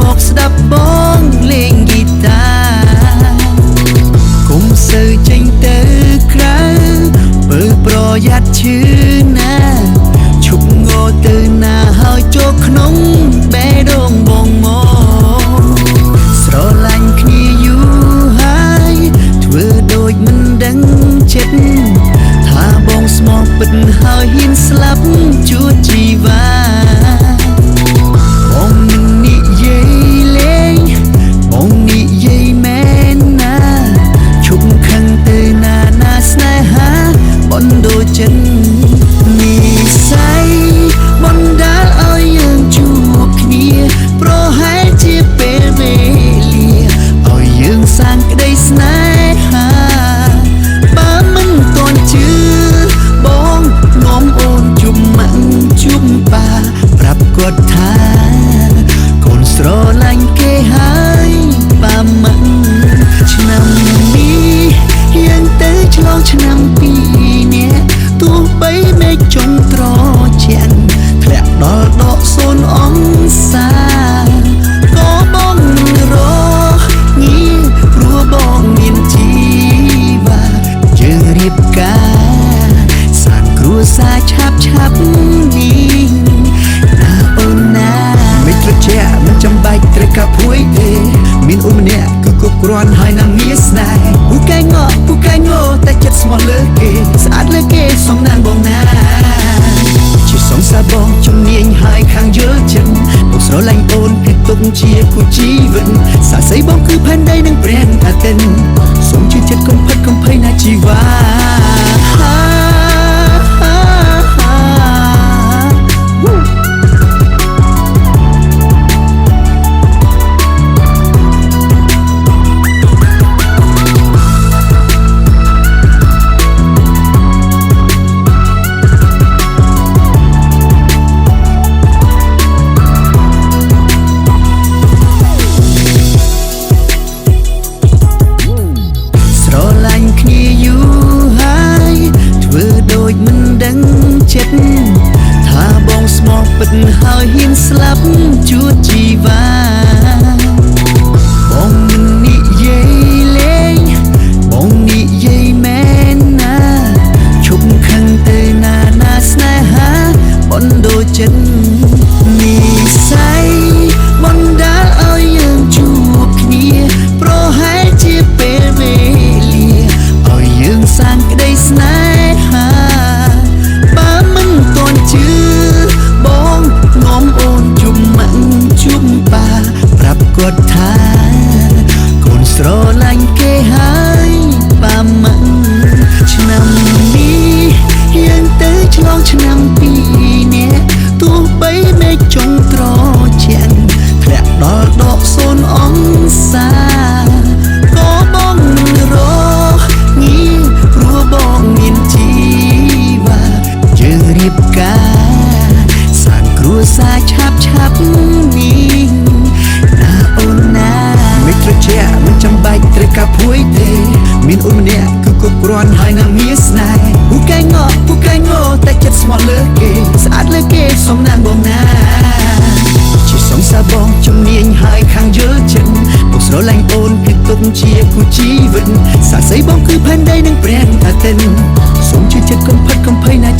មកស្ដាប់បងលេងហ្គីតាគុំសូវចេញទៅក្រៅបើប្រយ័ត្នឈឺណាឈប់ងើទៅណាហើយចូលក្នុងបេះដូងបងមកស្រឡាញ់គ្នាយូរហើយធ្វើដូចមិនដឹងចិត្តថាបងស្មោះពិតហើយហ៊ានស្លាប់ជួជីវ៉ាចិត្តនិស័យបណ្ដាលឲ្យយើងជួបគ្នាប្រហែលជាពេលវេលាឲ្យយើងសាងក្តីស្នេហាបើមិនទាន់ជឿបងនាំអូនជុំម៉ាក់ជុំប៉ាប្រាប់គាត់ថាកូនស្រឡាញ់គេហើយប៉ាម៉ាក់ឆ្នាំនេះយើងទៅឆ្លងឆ្នាំពីរនាក់ទោះបីមេឃចុងត្រជាក់ធ្លាក់ដល់ដក0អង្សាក៏បងរងាព្រោះបងមានជីវ៉ាយើងរៀបការសាងគ្រួសារឆាប់នេះណាអូនណាមិនត្រជាក់មិនចាំបាច់ត្រូវកាប់ព្រួយទេមានអូនម្នាក់គឺគ្រប់គ្រាន់ហើយនឹងមានស្នេហ៍ពូកែងោតែចិត្តស្មោះលើគេស្អាតលើគេសំណាងបងណាជាសង្សារបងជំនាញហើយខាងយល់ចិត្តបងស្រឡាញ់អូនពីទុកជាគូជីវិតសាស័យបងគឺផែនដីនឹងព្រះតាទិនសូមជឿចិត្តកុំផិតកុំភ័យណាជីវ៉ាថាបងស្មោះពិតហើយហ៊ានស្លាប់ជួជីវ៉ាបងមិននិយាយលេងបងនិយាយមែនណាឈប់ខឹងទៅណាស្នេហាបណ្ដូលចិត្តនិស័យបណ្ដាលឲ្យយើងជួបគ្នាប្រហែលជាពេលវេលាឲ្យយើងសាងក្តីស្នេហាជឿបងនាំអូនជុំម៉ាក់ជុំប៉ាប្រាប់គាត់ថាកូនស្រឡាញ់គេហើយប៉ាម៉ាក់ឆ្នាំនេះយើងទៅឆ្លងឆ្នាំពីរនាក់ទោះបីមេឃចុងត្រជាក់ធ្លាក់ដល់ដក0អង្សាក៏បងរងាព្រោះបងមានជីវ៉ាយើងរៀបការសាងគ្រួសារឆាប់នេះណាអូនណាមិនត្រជាក់មិនចាំបាច់ត្រូវកាប់ព្រួយទេមានអូនម្នាក់គឺគ្រប់គ្រាន់ហើយនឹងមានស្នេហ៍ពូកែងោតែចិត្តស្មោះលើគេស្អាតលើគេសំណាងបងណាជាសង្សារបងជំនាញហើយខាងយល់ចិត្តបងស្រឡាញ់អូនគឺទុកជាគូជីវិតសាស័យបងគឺផែនដីនឹងព្រះតាទិនសូមជឿចិត្តកុំផិតកុំភ័យណា